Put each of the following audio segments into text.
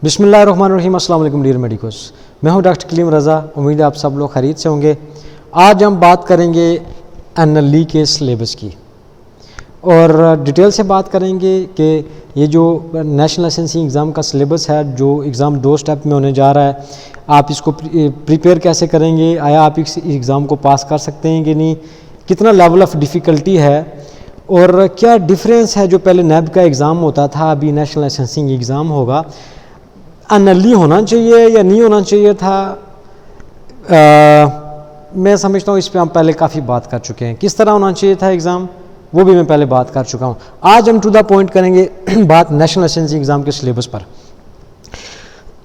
बिस्मिल्लाहिर्रहमानिर्रहीम। अस्सलाम वालेकुम डियर मेडिकोस, मैं हूं डॉक्टर कलीम रज़ा। उम्मीद है आप सब लोग खैरियत से होंगे। आज हम बात करेंगे NLE के सिलेबस की और डिटेल से बात करेंगे कि ये जो नेशनल लाइसेंसिंग एग्ज़ाम का सिलेबस है, जो एग्ज़ाम 2 स्टेप में होने जा रहा है, आप इसको प्रिपेयर कैसे करेंगे, आया आप इस एग्ज़ाम को पास कर सकते हैं कि नहीं, कितना लेवल ऑफ़ डिफ़िकल्टी है और क्या डिफरेंस है जो पहले NAB का एग्ज़ाम होता था, अभी नेशनल लाइसेंसिंग एग्ज़ाम होगा। NLE होना चाहिए या नहीं होना चाहिए था, मैं समझता हूँ इस पे हम पहले काफ़ी बात कर चुके हैं। किस तरह होना चाहिए था एग्ज़ाम, वो भी मैं पहले बात कर चुका हूँ। आज हम टू द पॉइंट करेंगे बात नेशनल लाइसेंसिंग एग्ज़ाम के सिलेबस पर।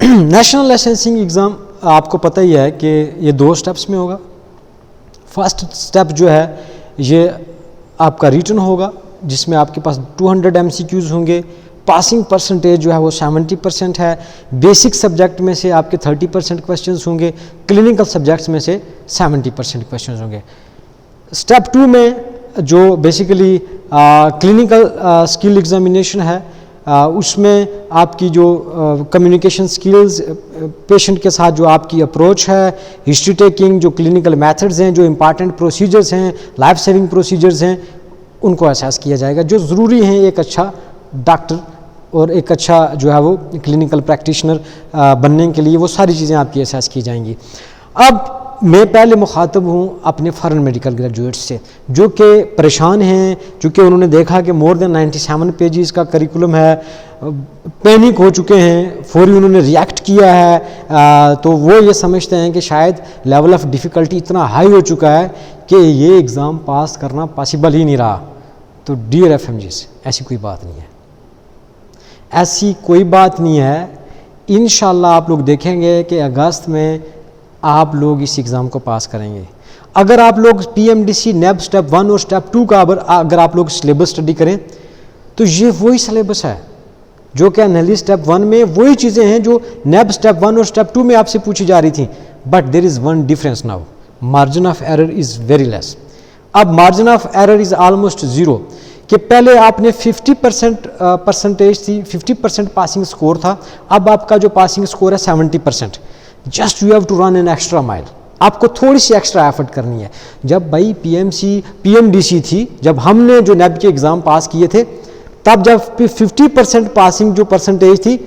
नेशनल लाइसेंसिंग एग्ज़ाम आपको पता ही है कि ये 2 स्टेप्स में होगा। फर्स्ट स्टेप जो है ये आपका रिटन होगा, जिसमें आपके पास 200 MCQs होंगे। पासिंग परसेंटेज जो है वो 70% है। बेसिक सब्जेक्ट में से आपके 30% क्वेश्चंस होंगे, क्लिनिकल सब्जेक्ट्स में से 70% क्वेश्चंस होंगे। स्टेप 2 में जो बेसिकली क्लिनिकल स्किल एग्जामिनेशन है, उसमें आपकी जो कम्युनिकेशन स्किल्स, पेशेंट के साथ जो आपकी अप्रोच है, हिस्ट्री टेकिंग, जो क्लिनिकल मेथड्स हैं, जो इम्पॉर्टेंट प्रोसीजर्स हैं, लाइफ सेविंग प्रोसीजर्स हैं, उनको असेस किया जाएगा, जो ज़रूरी हैं एक अच्छा डॉक्टर और एक अच्छा जो है वो क्लिनिकल प्रैक्टिशनर बनने के लिए। वो सारी चीज़ें आपकी असेस की जाएंगी। अब मैं पहले मुखातब हूँ अपने फॉरेन मेडिकल ग्रेजुएट्स से, जो कि परेशान हैं, चूँकि उन्होंने देखा कि मोर देन 97 पेजेस का करिकुलम है, पैनिक हो चुके हैं, फौरी उन्होंने रिएक्ट किया है। तो वो ये समझते हैं कि शायद लेवल ऑफ़ डिफ़िकल्टी इतना हाई हो चुका है कि ये एग्ज़ाम पास करना पॉसिबल ही नहीं रहा। तो डियर FMGs, ऐसी कोई बात नहीं है, ऐसी कोई बात नहीं है। इंशाल्लाह आप लोग देखेंगे कि अगस्त में आप लोग इस एग्ज़ाम को पास करेंगे। अगर आप लोग PMDC NAB स्टेप 1 और स्टेप 2 का अगर आप लोग सिलेबस स्टडी करें, तो ये वही सिलेबस है जो कि NLE स्टेप 1 में वही चीज़ें हैं जो NAB स्टेप 1 और स्टेप 2 में आपसे पूछी जा रही थी। But there is one difference now, margin of error is very less. अब margin of error is almost zero. कि पहले आपने 50% परसेंटेज थी, 50% पासिंग स्कोर था, अब आपका जो पासिंग स्कोर है 70%। Just you have to run an extra mile, आपको थोड़ी सी एक्स्ट्रा एफर्ट करनी है। जब भाई PMDC थी, जब हमने जो NAB के एग्ज़ाम पास किए थे, तब जब 50% पासिंग जो परसेंटेज थी,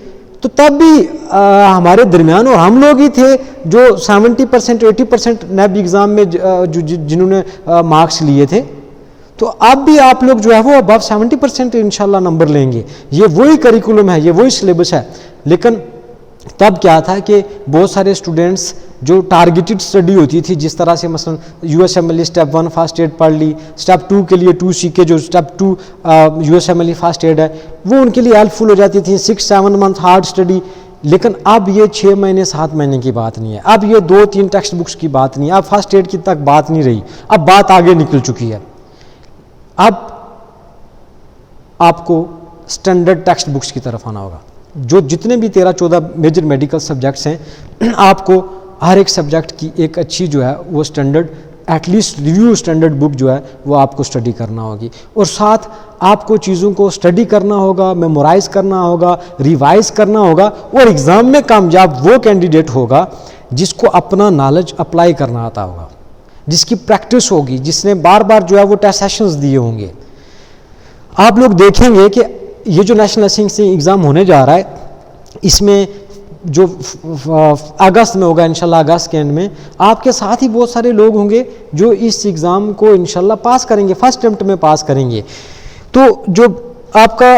तो तब भी हमारे दरमियान और हम लोग ही थे जो 70% 80% NAB एग्ज़ाम में जिन्होंने मार्क्स लिए थे। तो अब भी आप लोग जो है वो अबव 70% इंशाल्लाह नंबर लेंगे। ये वही करिकुलम है, ये वही सिलेबस है। लेकिन तब क्या था कि बहुत सारे स्टूडेंट्स जो टारगेटेड स्टडी होती थी, जिस तरह से मसलन USMLE स्टेप 1 फर्स्ट एड पढ़ ली, स्टेप 2 के लिए 2C के जो स्टेप 2 USMLE फर्स्ट एड है, वो उनके लिए हेल्पफुल हो जाती थी। 6-7 मंथ हार्ड स्टडी। लेकिन अब ये 6 महीने 7 महीने की बात नहीं है, अब ये 2-3 टेक्स्ट बुक्स की बात नहीं है, अब फर्स्ट एड की तक बात नहीं रही, अब बात आगे निकल चुकी है। अब आपको स्टैंडर्ड टेक्स्ट बुक्स की तरफ आना होगा। जो जितने भी 13-14 मेजर मेडिकल सब्जेक्ट्स हैं, आपको हर एक सब्जेक्ट की एक अच्छी जो है वो standard, at least review standard book जो है वो आपको स्टडी करना होगी। और साथ आपको चीज़ों को स्टडी करना होगा, मेमोराइज करना होगा, रिवाइज करना होगा। और एग्ज़ाम में कामयाब वो कैंडिडेट होगा जिसको अपना नॉलेज अप्लाई करना आता होगा, जिसकी प्रैक्टिस होगी, जिसने बार बार जो है वो टेस्ट सेशंस दिए होंगे। आप लोग देखेंगे कि ये जो नेशनल लाइसेंसिंग एग्ज़ाम होने जा रहा है, इसमें जो अगस्त में होगा इंशाल्लाह, अगस्त के एंड में आपके साथ ही बहुत सारे लोग होंगे जो इस एग्ज़ाम को इंशाल्लाह पास करेंगे, फर्स्ट अटेम्प्ट में पास करेंगे। तो जो आपका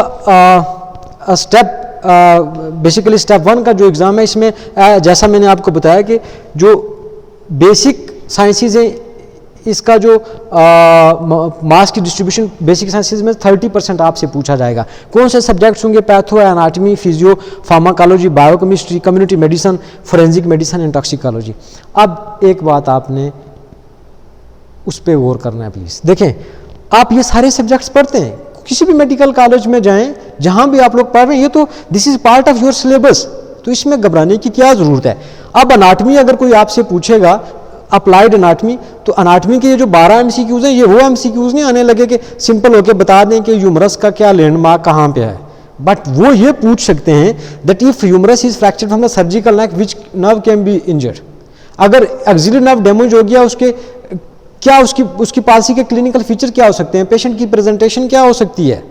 बेसिकली स्टेप 1 का जो एग्ज़ाम है, इसमें जैसा मैंने आपको बताया कि जो बेसिक साइंसेज हैं, इसका जो मार्क्स की डिस्ट्रीब्यूशन बेसिक साइंसेज में 30% आपसे पूछा जाएगा। कौन से सब्जेक्ट्स होंगे? Patho, anatomy, physio, pharmacology, biochemistry, community medicine, forensic medicine and toxicology. अब एक बात आपने उस पर गौर करना है प्लीज़। देखें, आप ये सारे सब्जेक्ट्स पढ़ते हैं, किसी भी मेडिकल कॉलेज में जाएँ, जहाँ भी आप लोग पढ़ रहे हैं, ये तो this is part of your syllabus, तो इसमें घबराने की क्या ज़रूरत है। अब अनाटमी अगर कोई आपसे पूछेगा, अप्लाइड अनाटमी, तो अनाटमी के ये जो 12 MCQs हैं, ये वो MCQs नहीं आने लगे कि सिंपल होके बता दें कि यूमरस का क्या लैंडमार्क कहाँ पे है। बट वो ये पूछ सकते हैं that if humerus is fractured from the surgical neck which nerve can be injured. अगर एक्सिलरी नर्व डैमेज हो गया, उसके क्या उसकी पॉलिसी के क्लिनिकल फीचर क्या हो सकते हैं, पेशेंट की प्रेजेंटेशन क्या हो सकती है।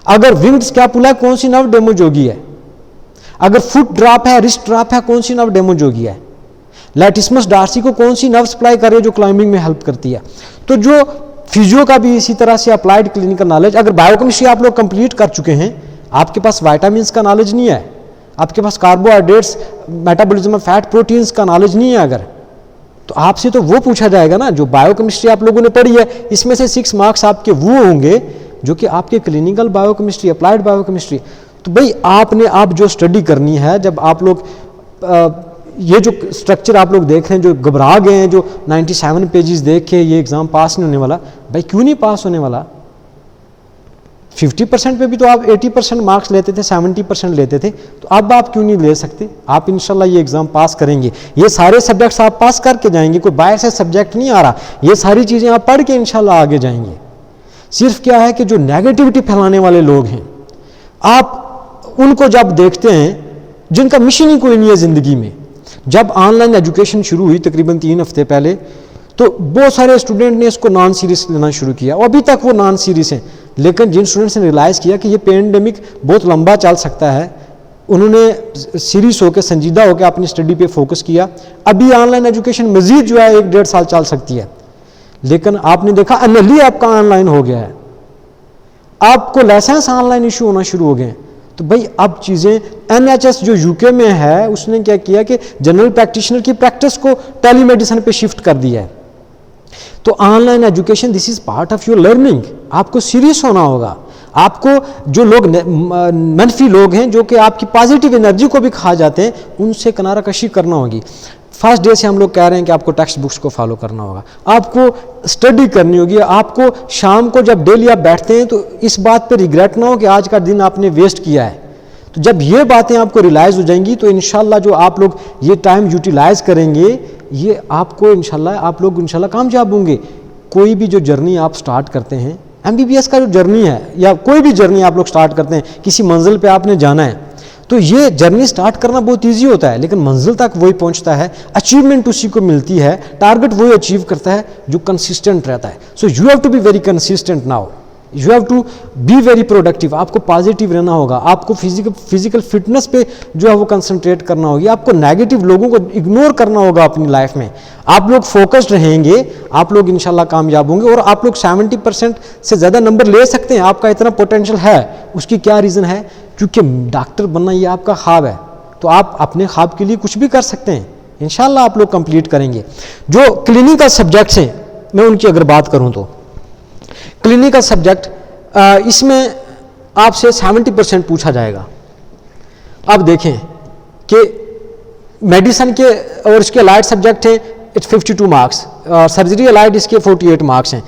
अगर विंग्ड स्कैपुला कौन सी नर्व डैमेज होगी है, अगर फुट ड्रॉप है, रिस्ट ड्रॉप है, कौन सी नर्व डैमेज होगी है, लैटिस्मस डार्सी को कौन सी नर्व सप्लाई कर रही है जो क्लाइंबिंग में हेल्प करती है। तो जो फिजियो का भी इसी तरह से अप्लाइड क्लिनिकल नॉलेज, अगर बायोकेमिस्ट्री आप लोग कंप्लीट कर चुके हैं, आपके पास वाइटामिन्स का नॉलेज नहीं है, आपके पास carbohydrates, metabolism of fat, proteins का नॉलेज नहीं है अगर, तो आपसे तो वो पूछा जाएगा ना जो बायोकेमिस्ट्री आप लोगों ने पढ़ी है। इसमें से 6 मार्क्स आपके वो होंगे जो कि आपके क्लिनिकल बायोकेमिस्ट्री, अप्लाइड बायोकेमिस्ट्री। तो भाई आपने आप जो स्टडी करनी है, जब आप लोग ये जो स्ट्रक्चर आप लोग देख रहे हैं, जो घबरा गए हैं, जो 97 पेजेस देख के ये एग्जाम पास नहीं होने वाला, भाई क्यों नहीं पास होने वाला। 50% पे भी तो आप 80% मार्क्स लेते थे, 70% लेते थे, तो अब आप क्यों नहीं ले सकते। आप इंशाल्लाह ये एग्जाम पास करेंगे, ये सारे सब्जेक्ट्स आप पास करके जाएंगे, कोई बाहर से सब्जेक्ट नहीं आ रहा, ये सारी चीज़ें आप पढ़ के इंशाल्लाह आगे जाएंगे। सिर्फ क्या है कि जो नेगेटिविटी फैलाने वाले लोग हैं, आप उनको जब देखते हैं जिनका मिशन ही कोई नहीं है ज़िंदगी में। जब ऑनलाइन एजुकेशन शुरू हुई तकरीबन 3 हफ्ते पहले, तो बहुत सारे स्टूडेंट ने इसको नॉन सीरियस लेना शुरू किया और अभी तक वो नॉन सीरियस हैं। लेकिन जिन स्टूडेंट्स ने रियलाइज़ किया कि ये पेंडेमिक बहुत लंबा चल सकता है, उन्होंने सीरियस होकर, संजीदा होकर अपनी स्टडी पे फोकस किया। अभी ऑनलाइन एजुकेशन मजीद जो है 1-1.5 साल चल सकती है, लेकिन आपने देखा अनली आपका ऑनलाइन हो गया है, आपको लाइसेंस ऑनलाइन इशू होना शुरू हो गए। तो भाई अब चीज़ें, NHS जो यूके में है उसने क्या किया कि जनरल प्रैक्टिशनर की प्रैक्टिस को टेलीमेडिसिन पे शिफ्ट कर दिया है। तो online education this is part of your learning. आपको सीरियस होना होगा। आपको जो लोग मनफी लोग हैं जो कि आपकी पॉजिटिव एनर्जी को भी खा जाते हैं, उनसे किनारा कशी करना होगी। फर्स्ट डे से हम लोग कह रहे हैं कि आपको टेक्स्ट बुक्स को फॉलो करना होगा, आपको स्टडी करनी होगी। आपको शाम को जब डेली आप बैठते हैं तो इस बात पे रिग्रेट ना हो कि आज का दिन आपने वेस्ट किया है। तो जब ये बातें आपको रियलाइज़ हो जाएंगी तो इंशाल्लाह जो आप लोग ये टाइम यूटिलाइज करेंगे, ये आपको इंशाल्लाह आप लोग इंशाल्लाह कामयाब होंगे। कोई भी जो जर्नी आप स्टार्ट करते हैं, MBBS का जो जर्नी है या कोई भी जर्नी आप लोग स्टार्ट करते हैं, किसी मंजिल पे आपने जाना है, तो ये जर्नी स्टार्ट करना बहुत ईजी होता है, लेकिन मंजिल तक वही पहुंचता है, अचीवमेंट उसी को मिलती है, टारगेट वही अचीव करता है जो कंसिस्टेंट रहता है। So you have to be very consistent now, you have to be very productive. आपको पॉजिटिव रहना होगा, आपको फिजिकल फिटनेस पे जो है वो कंसंट्रेट करना होगी, आपको नेगेटिव लोगों को इग्नोर करना होगा अपनी लाइफ में। आप लोग फोकस्ड रहेंगे, आप लोग इंशाल्लाह कामयाब होंगे और आप लोग 70% से ज़्यादा नंबर ले सकते हैं। आपका इतना पोटेंशियल है, उसकी क्या रीज़न है? क्योंकि डॉक्टर बनना ये आपका ख्वाब है, तो आप अपने ख्वाब के लिए कुछ भी कर सकते हैं। इंशाल्लाह आप लोग कंप्लीट करेंगे। जो क्लिनिकल सब्जेक्ट्स हैं, मैं उनकी अगर बात करूं तो क्लिनिकल सब्जेक्ट, इसमें आपसे 70% पूछा जाएगा। अब देखें कि मेडिसिन के और इसके अलाइड सब्जेक्ट हैं 52 मार्क्स, सर्जरी अलाइड इसके 48 मार्क्स हैं।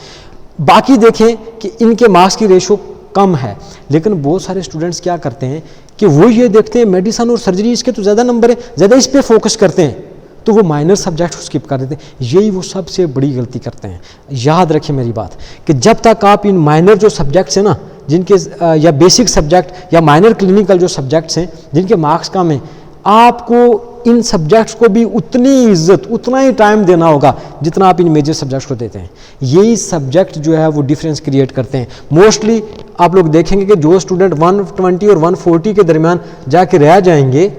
बाकी देखें कि इनके मार्क्स की रेशो कम है, लेकिन बहुत सारे स्टूडेंट्स क्या करते हैं कि वो ये देखते हैं मेडिसिन और सर्जरी इसके तो ज़्यादा नंबर है, ज़्यादा इस पर फोकस करते हैं, तो वो माइनर सब्जेक्ट स्किप कर देते हैं। यही वो सबसे बड़ी गलती करते हैं। याद रखें मेरी बात कि जब तक आप इन माइनर जो सब्जेक्ट्स हैं ना, जिनके या बेसिक सब्जेक्ट या माइनर क्लिनिकल जो सब्जेक्ट्स हैं जिनके मार्क्स कम हैं, आपको इन सब्जेक्ट्स को भी उतनी इज्जत, उतना ही टाइम देना होगा जितना आप इन मेजर सब्जेक्ट्स को देते हैं। यही सब्जेक्ट जो है वो डिफरेंस क्रिएट करते हैं। मोस्टली आप लोग देखेंगे कि जो स्टूडेंट 120 और 140 के दरमियान जाके रह जाएंगे,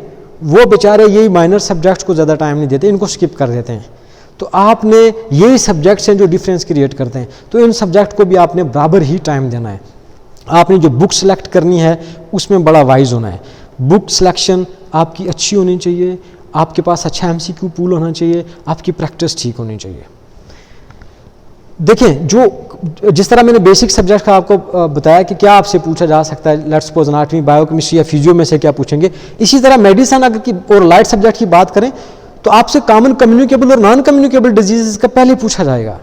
वो बेचारे यही माइनर सब्जेक्ट्स को ज़्यादा टाइम नहीं देते, इनको स्किप कर देते हैं। तो आपने यही सब्जेक्ट्स हैं जो डिफरेंस क्रिएट करते हैं, तो इन सब्जेक्ट को भी आपने बराबर ही टाइम देना है। आपने जो बुक सेलेक्ट करनी है उसमें बड़ा वाइज होना है। बुक सिलेक्शन आपकी अच्छी होनी चाहिए, आपके पास अच्छा MCQ पूल होना चाहिए, आपकी प्रैक्टिस ठीक होनी चाहिए। देखें, जो जिस तरह मैंने बेसिक सब्जेक्ट का आपको बताया कि क्या आपसे पूछा जा सकता है, लेट्स सपोज एनाटॉमी, बायोकेमिस्ट्री या फिजियो में से क्या पूछेंगे, इसी तरह मेडिसिन अगर की और लाइट सब्जेक्ट की बात करें तो आपसे कॉमन कम्युनिकेबल और नॉन कम्युनिकेबल डिजीज का पहले पूछा जाएगा।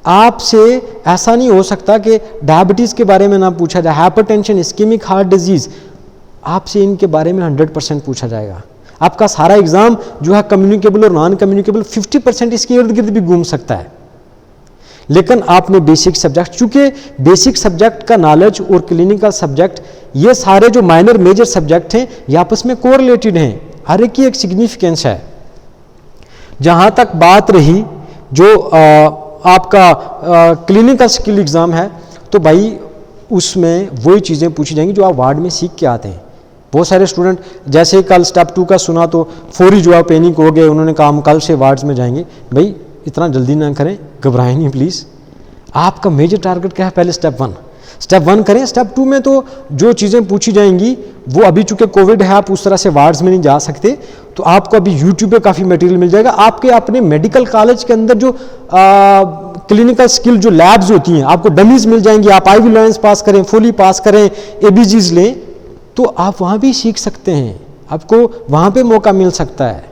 आपसे ऐसा नहीं हो सकता कि डायबिटीज़ के बारे में ना पूछा जाए, हाइपरटेंशन, इस्केमिक हार्ट डिजीज़, आपसे इनके बारे में 100% पूछा जाएगा। आपका सारा एग्ज़ाम जो है कम्युनिकेबल और नॉन कम्युनिकेबल 50% इसके इर्द गिर्द भी घूम सकता है, लेकिन आपने बेसिक सब्जेक्ट, चूंकि बेसिक सब्जेक्ट का नॉलेज और क्लिनिकल सब्जेक्ट, ये सारे जो माइनर मेजर सब्जेक्ट हैं ये आपस में कोरिलेटेड हैं, हर एक की एक सिग्निफिकेंस है। जहाँ तक बात रही जो आपका क्लिनिकल स्किल एग्ज़ाम है, तो भाई उसमें वही चीज़ें पूछी जाएंगी जो आप वार्ड में सीख के आते हैं। बहुत सारे स्टूडेंट जैसे कल स्टेप 2 का सुना तो फौरी जो आप पैनिक हो गए, उन्होंने कहा हम कल से वार्ड्स में जाएंगे। भाई इतना जल्दी ना करें, घबराएं नहीं प्लीज़। आपका मेजर टारगेट क्या है, पहले स्टेप 1 करें। स्टेप 2 में तो जो चीज़ें पूछी जाएंगी वो अभी चूंकि कोविड है आप उस तरह से वार्ड्स में नहीं जा सकते, तो आपको अभी यूट्यूब पे काफ़ी मटेरियल मिल जाएगा। आपके अपने मेडिकल कॉलेज के अंदर जो क्लिनिकल स्किल जो लैब्स होती हैं, आपको डमीज मिल जाएंगी। आप आईवी लाइंस पास करें, फुली पास करें, एबीजीज लें, तो आप वहाँ भी सीख सकते हैं, आपको वहाँ पे मौका मिल सकता है।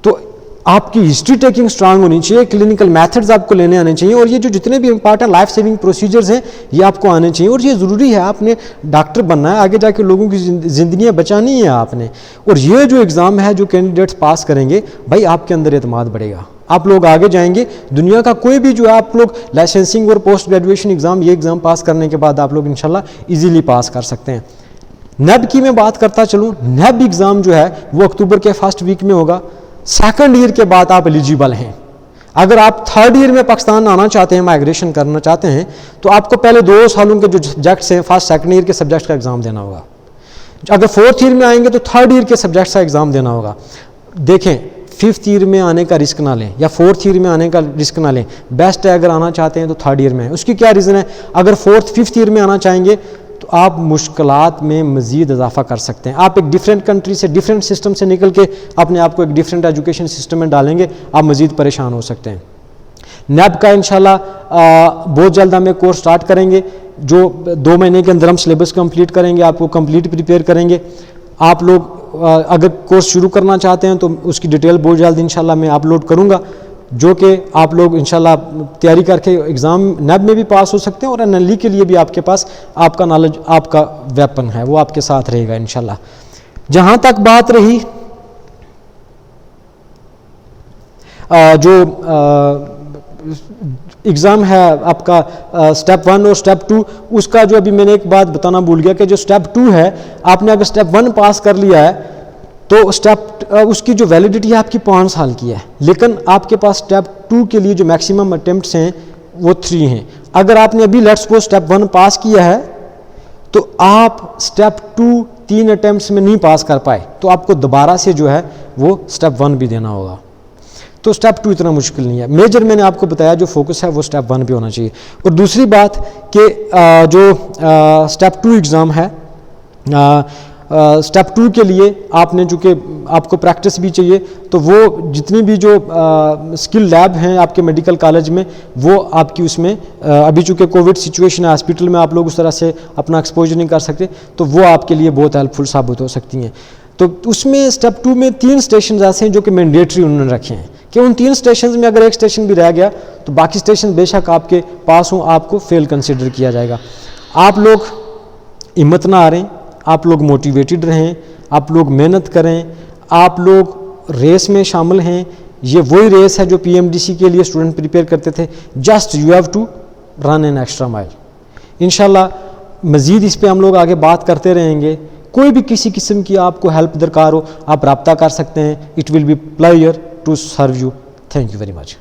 तो आपकी हिस्ट्री टेकिंग स्ट्रांग होनी चाहिए, क्लिनिकल मेथड्स आपको लेने आने चाहिए, और ये जो जितने भी इंपॉर्टेंट लाइफ सेविंग प्रोसीजर्स हैं ये आपको आने चाहिए। और ये ज़रूरी है, आपने डॉक्टर बनना है, आगे जाके लोगों की ज़िंदगियाँ बचानी है आपने। और ये जो एग्ज़ाम है जो कैंडिडेट्स पास करेंगे, भाई आपके अंदर एतमाद बढ़ेगा, आप लोग आगे जाएंगे। दुनिया का कोई भी जो है आप लोग लाइसेंसिंग और पोस्ट ग्रेजुएशन एग्ज़ाम, ये एग्ज़ाम पास करने के बाद आप लोग इंशाल्लाह ईजीली पास कर सकते हैं। नेब की मैं बात करता चलूँ, नेब एग्ज़ाम जो है वो अक्टूबर के फर्स्ट वीक में होगा। सेकंड ईयर के बाद आप एलिजिबल हैं। अगर आप थर्ड ईयर में पाकिस्तान आना चाहते हैं, माइग्रेशन करना चाहते हैं, तो आपको पहले 2 सालों के जो सब्जेक्ट्स हैं फर्स्ट सेकंड ईयर के सब्जेक्ट्स का एग्ज़ाम देना होगा। अगर फोर्थ ईयर में आएंगे तो थर्ड ईयर के सब्जेक्ट्स का एग्ज़ाम देना होगा। देखें, फिफ्थ ईयर में आने का रिस्क ना लें या फोर्थ ईयर में आने का रिस्क ना लें। बेस्ट है अगर आना चाहते हैं तो थर्ड ईयर में। उसकी क्या रीज़न है, अगर फोर्थ फिफ्थ ईयर में आना चाहेंगे तो आप मुश्किलात में मज़ीद इजाफा कर सकते हैं। आप एक डिफरेंट कंट्री से, डिफरेंट सिस्टम से निकल के अपने आप को एक डिफरेंट एजुकेशन सिस्टम में डालेंगे, आप मज़ीद परेशान हो सकते हैं। नेब का इंशाल्लाह बहुत जल्द हम एक कोर्स स्टार्ट करेंगे, जो 2 महीने के अंदर हम सिलेबस कंप्लीट करेंगे, आपको कंप्लीट प्रिपेयर करेंगे। आप लोग अगर कोर्स शुरू करना चाहते हैं तो उसकी डिटेल बहुत जल्द इंशाल्लाह मैं अपलोड करूँगा, जो कि आप लोग इंशाल्लाह तैयारी करके एग्ज़ाम नेब में भी पास हो सकते हैं। और एनएलई के लिए भी आपके पास आपका नॉलेज, आपका वेपन है, वो आपके साथ रहेगा इंशाल्लाह। जहाँ तक बात रही जो एग्ज़ाम है आपका स्टेप 1 और स्टेप 2, उसका जो अभी मैंने एक बात बताना भूल गया कि जो स्टेप 2 है, आपने अगर स्टेप 1 पास कर लिया है तो उसकी जो वैलिडिटी है आपकी 5 साल की है, लेकिन आपके पास स्टेप 2 के लिए जो मैक्सिमम अटेम्प्ट्स हैं वो 3 हैं। अगर आपने अभी लेट्स सपोज स्टेप 1 पास किया है तो आप स्टेप 2 3 अटेम्प्ट्स में नहीं पास कर पाए तो आपको दोबारा से जो है वो स्टेप 1 भी देना होगा। तो स्टेप 2 इतना मुश्किल नहीं है। मेजर मैंने आपको बताया जो फोकस है वो स्टेप 1 पे होना चाहिए। और दूसरी बात कि जो स्टेप 2 एग्ज़ाम है, स्टेप 2 के लिए आपने चूँकि आपको प्रैक्टिस भी चाहिए, तो वो जितनी भी जो स्किल लैब हैं आपके मेडिकल कॉलेज में, वो आपकी उसमें अभी चूँकि कोविड सिचुएशन है, हॉस्पिटल में आप लोग उस तरह से अपना एक्सपोजर नहीं कर सकते, तो वो आपके लिए बहुत हेल्पफुल साबित हो सकती हैं। तो उसमें स्टेप 2 में 3 स्टेशन ऐसे हैं जो कि मैंडेटरी उन्होंने रखे हैं कि उन 3 स्टेशन में अगर एक स्टेशन भी रह गया तो बाकी स्टेशन बेशक आपके पास हों, आपको फेल कंसिडर किया जाएगा। आप लोग हिम्मत ना हारें, आप लोग मोटिवेटेड रहें, आप लोग मेहनत करें, आप लोग रेस में शामिल हैं। ये वही रेस है जो PMDC के लिए स्टूडेंट प्रिपेयर करते थे। Just you have to run an extra mile. इंशाल्लाह मज़ीद इस पे हम लोग आगे बात करते रहेंगे। कोई भी किसी किस्म की आपको हेल्प दरकार हो, आप रब्ता कर सकते हैं। It will be pleasure to serve you. Thank you very much.